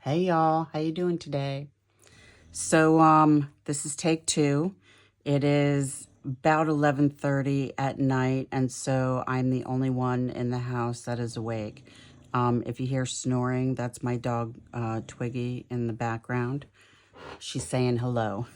Hey y'all, how you doing today? So this is take two. It is about 11:30 at night, and so I'm the only one in the house that is awake. If you hear snoring, that's my dog Twiggy in the background. She's saying hello.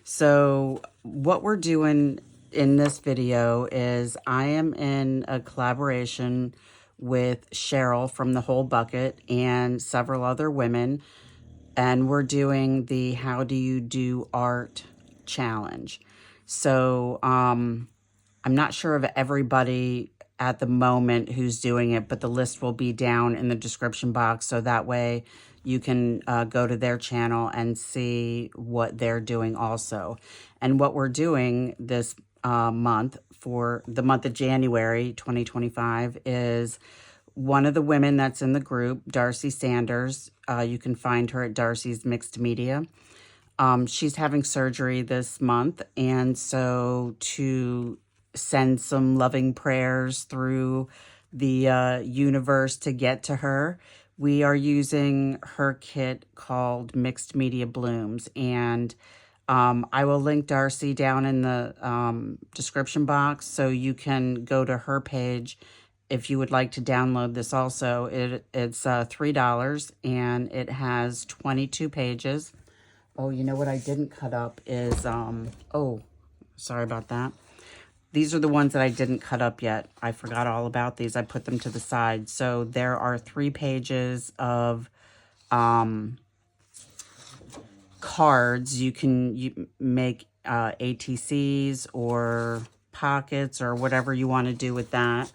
So what we're doing in this video is I am in a collaboration with Sharyl from The Whole Bucket and several other women, and we're doing the How Do You Do Art challenge. So I'm not sure of everybody at the moment who's doing it, but the list will be down in the description box, so that way you can go to their channel and see what they're doing also. And what we're doing this month, for the month of January 2025, is one of the women that's in the group, Darcy Sanders. You can find her at Darcy's Mixed Media. She's having surgery this month, and so to send some loving prayers through the universe to get to her, we are using her kit called Mixed Media Blooms. And I will link Darcy down in the description box, so you can go to her page if you would like to download this also. It's $3, and it has 22 pages. Oh, you know what I didn't cut up is, oh, sorry about that. These are the ones that I didn't cut up yet. I forgot all about these. I put them to the side. So there are 3 pages of cards. You can make ATCs or pockets or whatever you want to do with that.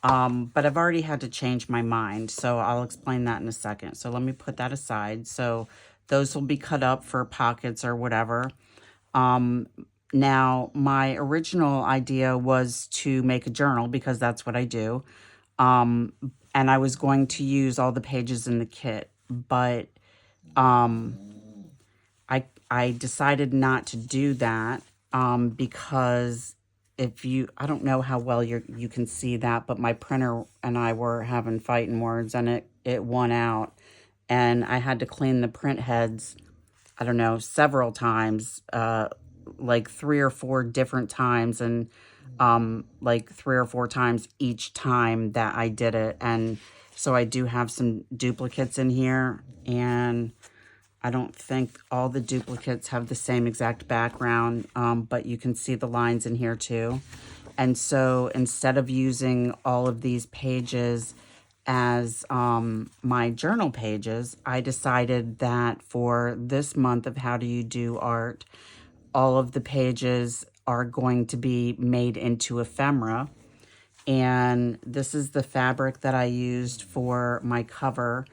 But I've already had to change my mind, so I'll explain that in a second. So let me put that aside. So those will be cut up for pockets or whatever. Now, my original idea was to make a journal, because that's what I do. And I was going to use all the pages in the kit, but I decided not to do that because I don't know how well you can see that, but my printer and I were having fighting words, and it won out. And I had to clean the print heads, I don't know, several times, like 3 or 4 different times, and like 3 or 4 times each time that I did it. And so I do have some duplicates in here, and I don't think all the duplicates have the same exact background, but you can see the lines in here too. And so instead of using all of these pages as my journal pages, I decided that for this month of How Do You Do Art, all of the pages are going to be made into ephemera. And this is the fabric that I used for my cover.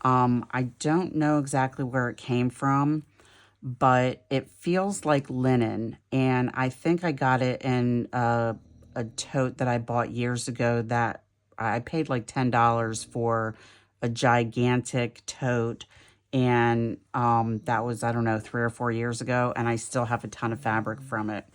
I don't know exactly where it came from, but it feels like linen. And I think I got it in a tote that I bought years ago that I paid like $10 for a gigantic tote. And that was, I don't know, 3 or 4 years ago. And I still have a ton of fabric from it.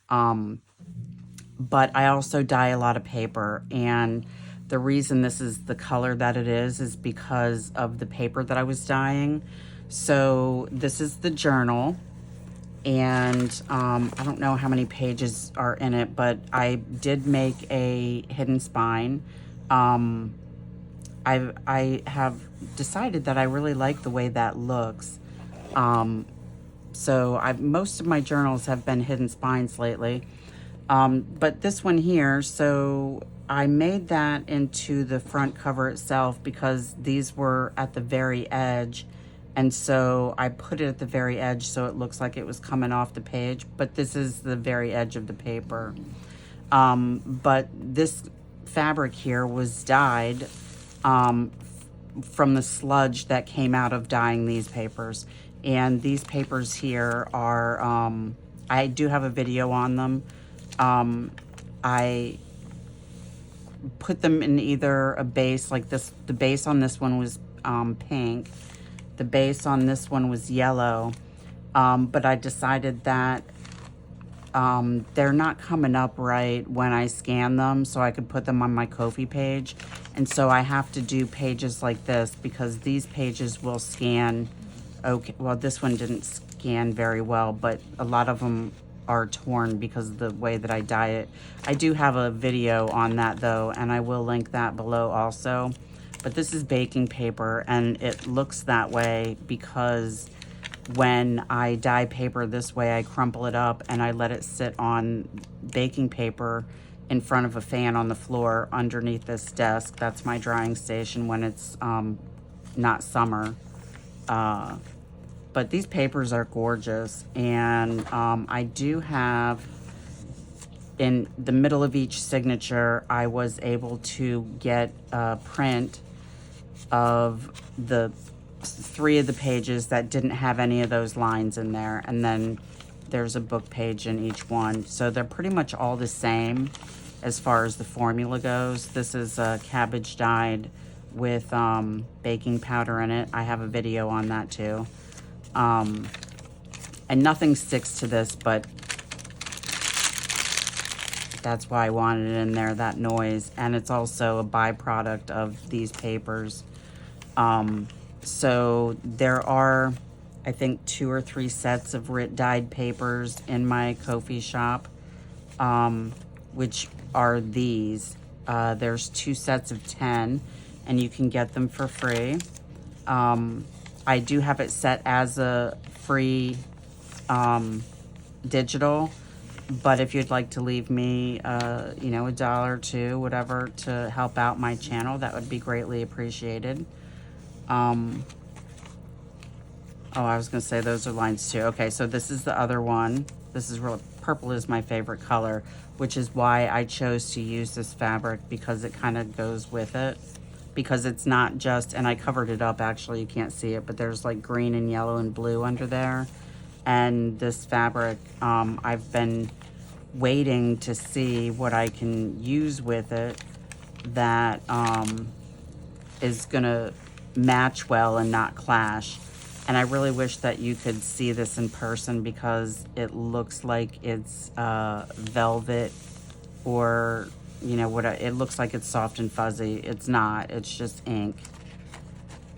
But I also dye a lot of paper, and the reason this is the color that it is because of the paper that I was dyeing. So this is the journal, and I don't know how many pages are in it, but I did make a hidden spine. I have decided that I really like the way that looks. So most of my journals have been hidden spines lately. But this one here, so I made that into the front cover itself because these were at the very edge. And so I put it at the very edge so it looks like it was coming off the page, but this is the very edge of the paper. But this fabric here was dyed from the sludge that came out of dyeing these papers. And these papers here are, I do have a video on them. I put them in either a base like this. The base on this one was pink. The base on this one was yellow. But I decided that they're not coming up right when I scan them, so I could put them on my Ko-fi page. And so I have to do pages like this because these pages will scan. Okay, well, this one didn't scan very well, but a lot of them are torn because of the way that I dye it. I do have a video on that though, and I will link that below also. But this is baking paper, and it looks that way because when I dye paper this way, I crumple it up and I let it sit on baking paper in front of a fan on the floor underneath this desk. That's my drying station when it's not summer. But these papers are gorgeous, and I do have, in the middle of each signature, I was able to get a print of the 3 of the pages that didn't have any of those lines in there, and then there's a book page in each one. So they're pretty much all the same as far as the formula goes. This is cabbage dyed with baking powder in it. I have a video on that too. And nothing sticks to this, but that's why I wanted it in there, that noise. And it's also a byproduct of these papers. So there are, I think, 2 or 3 sets of dyed papers in my Ko-fi shop, which are these. There's 2 sets of 10, and you can get them for free. I do have it set as a free digital, but if you'd like to leave me, you know, $1 or $2, whatever, to help out my channel, that would be greatly appreciated. Oh, I was gonna say those are lines too. Okay, so this is the other one. This is real, purple is my favorite color, which is why I chose to use this fabric, because it kind of goes with it. Because it's not just, and I covered it up actually, you can't see it, but there's like green and yellow and blue under there. And this fabric, I've been waiting to see what I can use with it that is gonna match well and not clash. And I really wish that you could see this in person, because it looks like it's velvet, or you know what, it looks like it's soft and fuzzy. It's not, it's just ink,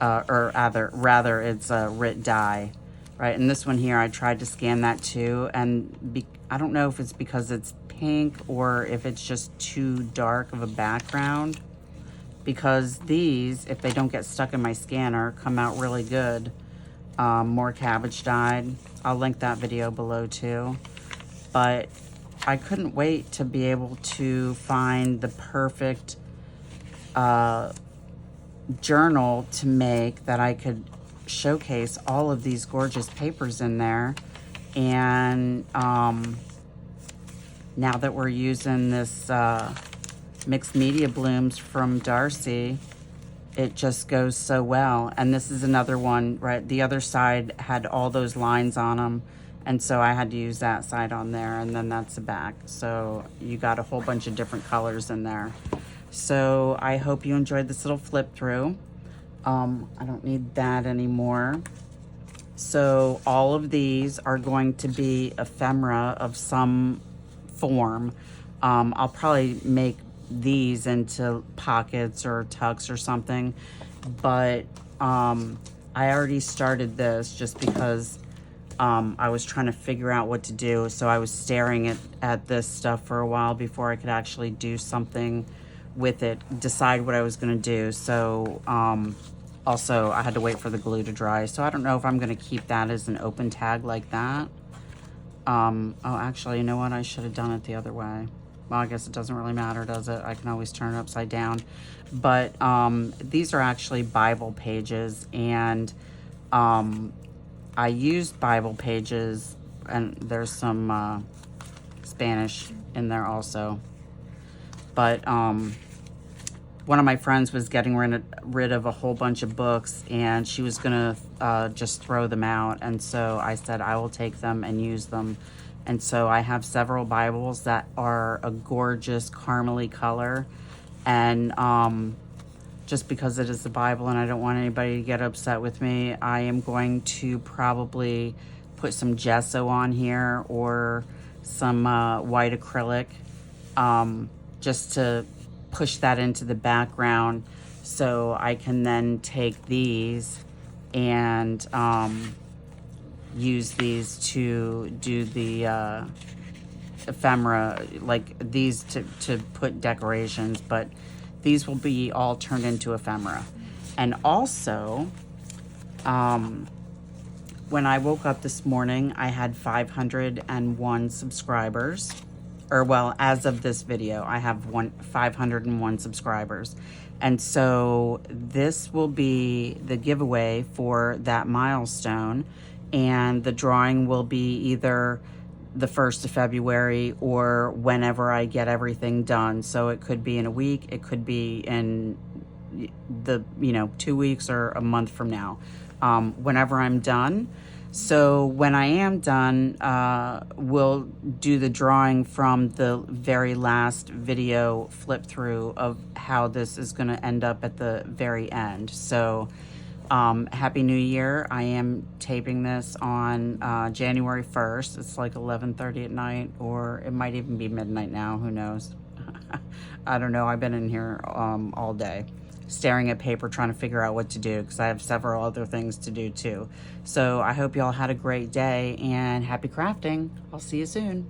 or rather it's a Rit dye, right? And this one here, I tried to scan that too, and I don't know if it's because it's pink or if it's just too dark of a background, because these, if they don't get stuck in my scanner, come out really good. More cabbage dyed. I'll link that video below too. But I couldn't wait to be able to find the perfect journal to make that I could showcase all of these gorgeous papers in there. And now that we're using this mixed media blooms from Darcy, it just goes so well. And this is another one, right? The other side had all those lines on them, and so I had to use that side on there, and then that's the back. So you got a whole bunch of different colors in there. So I hope you enjoyed this little flip through. I don't need that anymore. So all of these are going to be ephemera of some form. I'll probably make these into pockets or tucks or something, but I already started this just because I was trying to figure out what to do. So I was staring at this stuff for a while before I could actually do something with it, decide what I was going to do. So also I had to wait for the glue to dry, so I don't know if I'm going to keep that as an open tag like that. Oh, actually, you know what, I should have done it the other way. Well, I guess it doesn't really matter, does it? I can always turn it upside down. But these are actually Bible pages, and I used Bible pages, and there's some Spanish in there also. But one of my friends was getting rid of a whole bunch of books, and she was gonna just throw them out. And so I said, I will take them and use them. And so I have several Bibles that are a gorgeous caramely color. And just because it is the Bible and I don't want anybody to get upset with me, I am going to probably put some gesso on here, or some white acrylic, just to push that into the background, so I can then take these and use these to do the ephemera, like these to put decorations, but these will be all turned into ephemera. And also, when I woke up this morning, I had 501 subscribers. Or well, as of this video, I have 501 subscribers. And so this will be the giveaway for that milestone. And the drawing will be either the 1st of February or whenever I get everything done. So it could be in a week, it could be in the 2 weeks or a month from now, whenever I'm done. So when I am done, we'll do the drawing from the very last video flip through of how this is going to end up at the very end. So Happy New Year. I am taping this on January 1st. It's like 11:30 at night, or it might even be midnight now. Who knows? I don't know. I've been in here all day, staring at paper, trying to figure out what to do, because I have several other things to do too. So I hope y'all had a great day, and happy crafting. I'll see you soon.